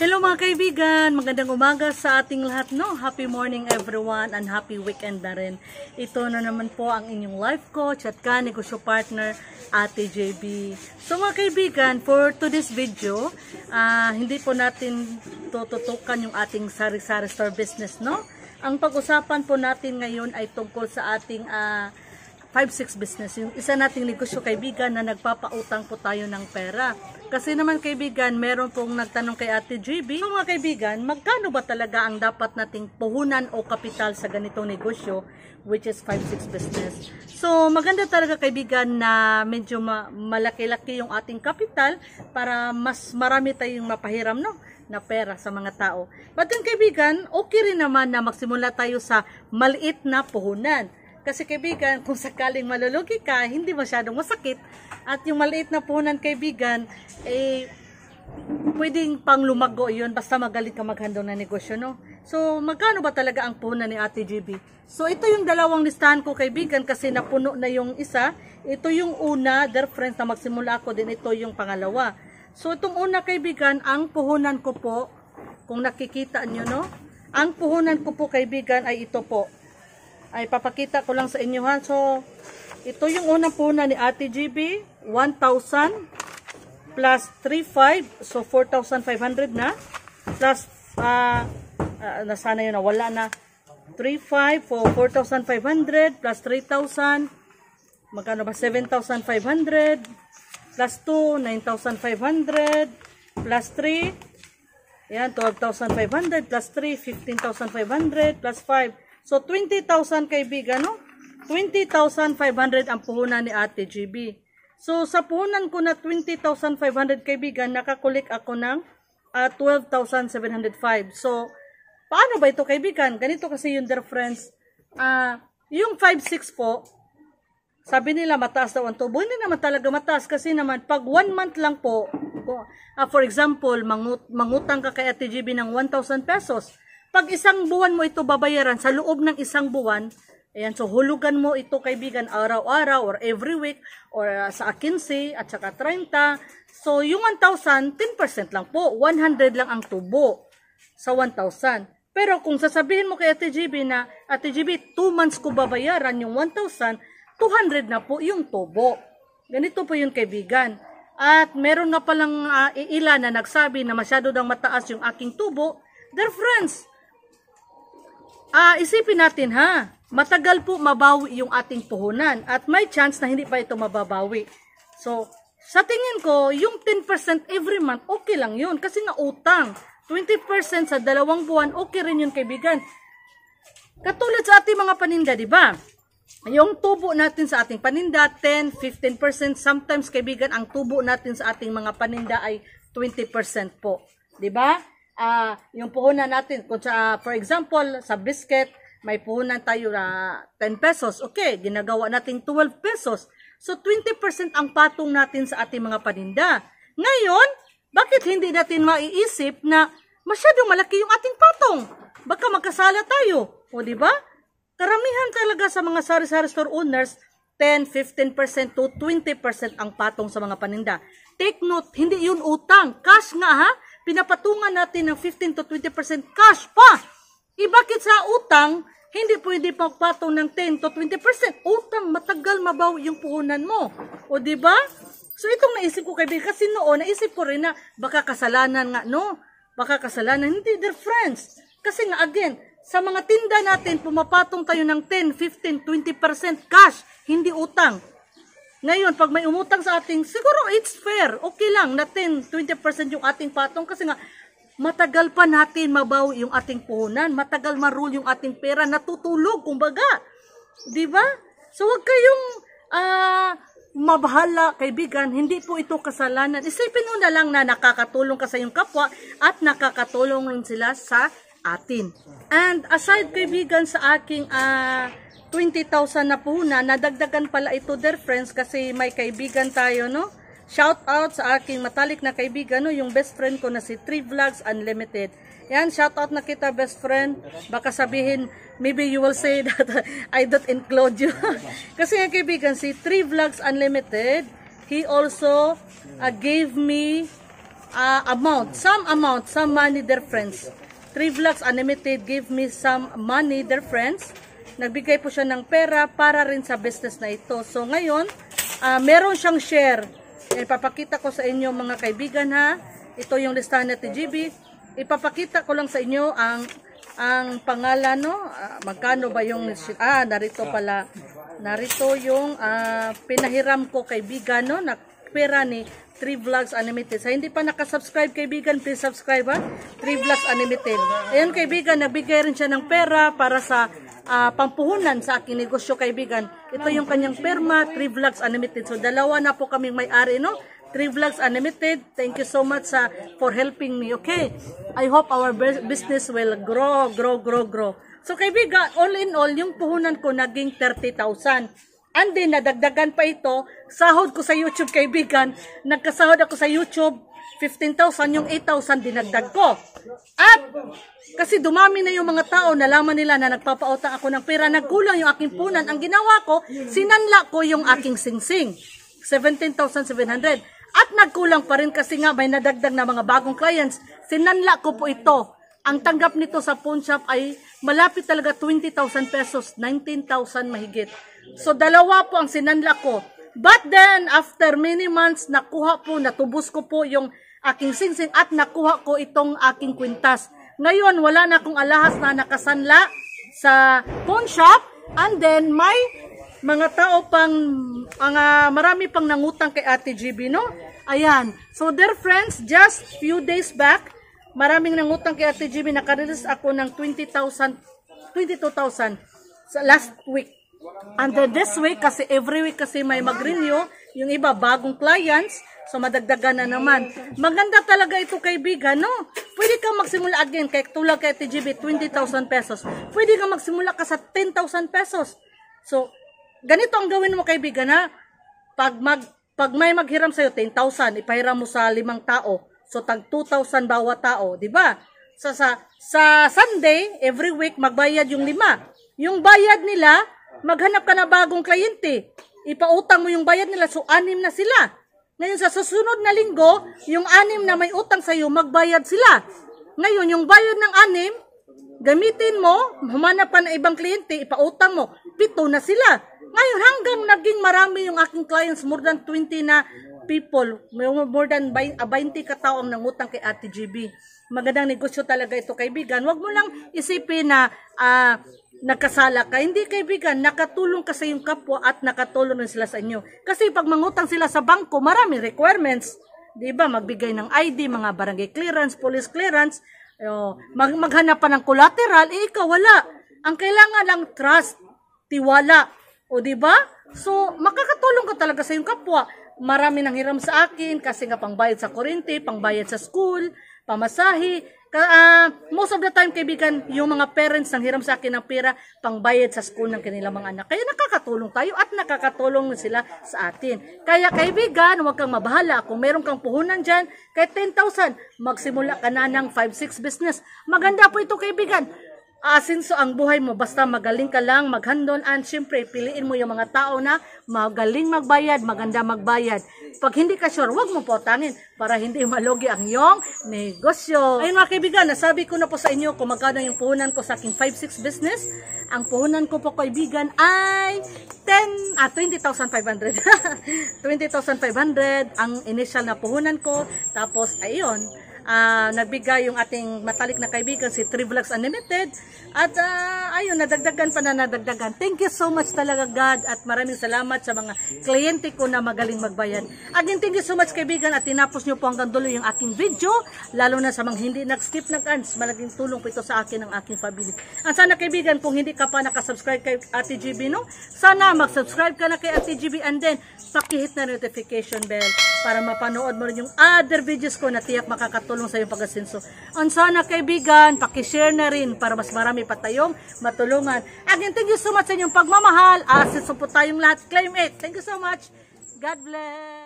Hello mga kaibigan, magandang umaga sa ating lahat, no? Happy morning everyone and happy weekend na rin. Ito na naman po ang inyong life coach at ka-negosyo partner, Ate JB. So mga kaibigan, for today's video, hindi po natin tututukan yung ating sari-sari store business, no? Ang pag-usapan po natin ngayon ay tungkol sa ating 5-6 business. Yung isa nating negosyo kaibigan na nagpapautang po tayo ng pera. Kasi naman kaibigan, meron pong nagtanong kay Ate JB, so mga kaibigan, magkano ba talaga ang dapat nating puhunan o kapital sa ganitong negosyo, which is 5-6 business. So maganda talaga kaibigan na medyo malaki-laki yung ating kapital para mas marami tayong mapahiram, no, na pera sa mga tao. But then kaibigan, okay rin naman na magsimula tayo sa maliit na puhunan. Kasi kaibigan, kung sakaling malulugi ka, hindi masyadong masakit. At yung maliit na puhunan kaibigan, pwedeng pang lumago yun basta magaling ka maghandle ng negosyo, no? So, magkano ba talaga ang puhunan ni Ate JB? So, ito yung dalawang listahan ko kaibigan kasi napuno na yung isa. Ito yung una, dear friends, na magsimula ako din. Ito yung pangalawa. So, itong una kaibigan, ang puhunan ko po, kung nakikita nyo, no? Ang puhunan ko po kaibigan ay ito po. Ay papakita ko lang sa inyo ha. So, ito yung unang puhunan ni Ate GB, 1,000 plus 3,500, so 4,500 na. Plus, nasana yun na, wala na. 3,500 for 4,500 plus 3,000, magkano ba? 7,500 plus 2, 9,500 plus 3, yan, 12,500 plus 3, 15,500 plus 5. So, 20,000 kaibigan, no? 20,500 ang puhunan ni Ate GB. So, sa puhunan ko na 20,500 kaibigan, nakakulik ako ng 12,705. So, paano ba ito kaibigan? Ganito kasi yung dear friends. Yung 5-6 po, sabi nila mataas daw ang tubo. Hindi naman talaga mataas kasi naman, pag 1 month lang po, for example, mangutang ka kay Ate GB ng 1,000 pesos, pag isang buwan mo ito babayaran sa loob ng isang buwan, ayan, so hulugan mo ito kaibigan araw-araw or every week or sa 15 at saka 30. So yung 1,000, 10% lang po. 100 lang ang tubo sa 1,000. Pero kung sasabihin mo kay Ate GB na, Ate GB, 2 months ko babayaran yung 1,000, 200 na po yung tubo. Ganito po yung kaibigan. At meron nga palang ilan na nagsabi na masyado daw mataas yung aking tubo. Dear friends, isipin natin ha, matagal po mabawi yung ating puhunan at may chance na hindi pa ito mababawi. So, sa tingin ko, yung 10% every month, okay lang yun kasi nga utang. 20% sa 2 buwan, okay rin yun kaibigan. Katulad sa ating mga paninda, di ba? Yung tubo natin sa ating paninda, 10, 15%, sometimes kaibigan, ang tubo natin sa ating mga paninda ay 20% po. Di ba? Yung puhunan natin, kung for example, sa biscuit, may puhunan tayo na 10 pesos. Okay, ginagawa natin 12 pesos. So, 20% ang patong natin sa ating mga paninda. Ngayon, bakit hindi natin maiisip na masyadong malaki yung ating patong? Baka magkasala tayo. O, di ba? Karamihan talaga sa mga sari-sari store owners, 10, 15% to 20% ang patong sa mga paninda. Take note, hindi yun utang. Cash nga ha? Pinapatungan natin ng 15 to 20% cash pa. Bakit sa utang, hindi pwede pagpatong ng 10 to 20%? Utang, matagal mabawi yung puhunan mo. O diba? So itong naisip ko kaibigan, kasi noon, naisip ko rin na baka kasalanan nga, no? Baka kasalanan. Hindi, dear friends. Kasi nga again, sa mga tinda natin, pumapatong tayo ng 10, 15, 20% cash, hindi utang. Ngayon, pag may umutang sa ating, siguro it's fair. Okay lang na 10, 20% yung ating patong kasi nga matagal pa natin mabawi yung ating puhunan. Matagal marule yung ating pera. Natutulog, kumbaga. Diba? So, wag kayong mabahala, kaibigan. Hindi po ito kasalanan. Isipin mo na lang na nakakatulong ka sa iyong kapwa at nakakatulong rin sila sa atin. And aside, kaibigan, sa aking 20,000 na puhunan, nadagdagan pala ito, dear friends, kasi may kaibigan tayo, no? Shout out sa aking matalik na kaibigan, no? Yung best friend ko na si 3 Vlogs Unlimited. Yan, shout out na kita, best friend. Baka sabihin, maybe you will say that I don't include you. Kasi yung kaibigan, si 3 Vlogs Unlimited, he also gave me some money, their friends. 3 Vlogs Unlimited gave me some money, their friends. Nagbigay po siya ng pera para rin sa business na ito. So ngayon, meron siyang share. Ipapakita ko sa inyo mga kaibigan ha. Ito yung listahan na TGB. Ipapakita ko lang sa inyo ang pangalan, no? Magkano ba yung narito pala. Narito yung pinahiram ko kaibigan, no? Na pera ni 3 Vlogs Unlimited. Sa hindi pa nakasubscribe kaibigan, please subscribe ha. 3 Vlogs Unlimited. Ayun kaibigan, nagbigay rin siya ng pera para sa pampuhunan sa aking negosyo kaibigan. Ito yung kanyang perma, 3 Vlogs Unlimited. So dalawa na po kaming may-ari, no? 3 Vlogs Unlimited. Thank you so much for helping me. Okay? I hope our business will grow. So kaibigan, all in all, yung puhunan ko naging 30,000. And then, nadagdagan pa ito, sahod ko sa YouTube kaibigan. Nagkasahod ako sa YouTube, 15,000, yung 8,000 dinagdag ko. At, kasi dumami na yung mga tao, nalaman nila na nagpapautang ako ng pera, nagkulang yung aking punan. Ang ginawa ko, sinanla ko yung aking singsing, 17,700. At nagkulang pa rin kasi nga may nadagdag na mga bagong clients. Sinanla ko po ito. Ang tanggap nito sa pawn shop ay malapit talaga 20,000 pesos, 19,000 mahigit. So dalawa po ang sinanla ko. But then, after many months, natubos ko po yung aking singsing at nakuha ko itong aking kwintas. Ngayon, wala na akong alahas na nakasanla sa pawn shop. And then, may mga tao marami pang nangutang kay Ate GB, no? Ayan. So, dear friends, just few days back, maraming nangutang kay Ate GB. Naka-release ako ng 22,000 sa last week. And then this week, kasi every week kasi may mag-renew, yung iba bagong clients, so madagdagan na naman. Maganda talaga ito kaibigan, no? Pwede kang magsimula again, kay tulad kay Ate GB, 20,000 pesos. Pwede kang magsimula ka sa 10,000 pesos. So, ganito ang gawin mo kaibigan, ha? Pag may maghiram sa'yo, 10,000, ipahiram mo sa 5 tao. So, tag 2,000 bawat tao, di ba? So, sa Sunday, every week, magbayad yung 5. Yung bayad nila, maghanap ka na bagong kliyente. Ipautang mo yung bayad nila, so 6 na sila. Ngayon, sa susunod na linggo, yung 6 na may utang sa'yo, magbayad sila. Ngayon, yung bayad ng 6, gamitin mo, humanap ka ng ibang kliyente, ipautang mo, 7 na sila. Ngayon, hanggang naging marami yung aking clients, more than 20 na people, more than 20 katao ang nangutang kay Ate GB. Magandang negosyo talaga ito kaibigan. Huwag mo lang isipin na nagkasala ka. Hindi kaibigan, nakatulong ka sa iyong kapwa at nakatulong rin sila sa inyo. Kasi pag mangutang sila sa bangko, maraming requirements. Diba? Magbigay ng ID, mga barangay clearance, police clearance, maghanap pa ng collateral, ikaw wala. Ang kailangan lang trust, tiwala. O diba? So, makakatulong ka talaga sa iyong kapwa. Marami nang hiram sa akin kasi nga pangbayad sa kuryente, pangbayad sa school, pamasahe. Most of the time, kaibigan, yung mga parents nang hiram sa akin ng pera, pangbayad sa school ng kanilang mga anak. Kaya nakakatulong tayo at nakakatulong sila sa atin. Kaya kaibigan, huwag kang mabahala. Kung meron kang puhunan dyan, kahit 10,000, magsimula ka na ng 5-6 business. Maganda po ito kaibigan. Asinso ang buhay mo, basta magaling ka lang maghandon, and syempre piliin mo yung mga tao na magaling magbayad, maganda magbayad. Pag hindi ka sure, wag mo pautangin para hindi malugi ang iyong negosyo. Ayun mga kaibigan, nasabi ko na po sa inyo kung magkano yung puhunan ko sa aking 5-6 business. Ang puhunan ko po kaibigan ay 20,500. 20,500 ang initial na puhunan ko. Tapos ayun, nagbigay yung ating matalik na kaibigan si 3 Vlogs Unlimited at ayun, nadagdagan pa na nadagdagan. Thank you so much talaga God at maraming salamat sa mga kliyente ko na magaling magbayad. Again, thank you so much kaibigan at tinapos nyo po hanggang dulo yung aking video, lalo na sa mga hindi nag-skip ng ads. Malaking tulong po ito sa akin ng aking family. At sana kaibigan, kung hindi ka pa nakasubscribe kay Ate GB, no? Sana mag-subscribe ka na kay Ate GB and then pakihit na notification bell para mapanood mo rin yung other videos ko na tiyak makakatulong sa iyong pag-asenso. Ang sana kaibigan, pakishare na rin para mas marami pa tayong matulungan. Again, thank you so much sa inyong pagmamahal. Asenso po tayong lahat. Claim it. Thank you so much. God bless.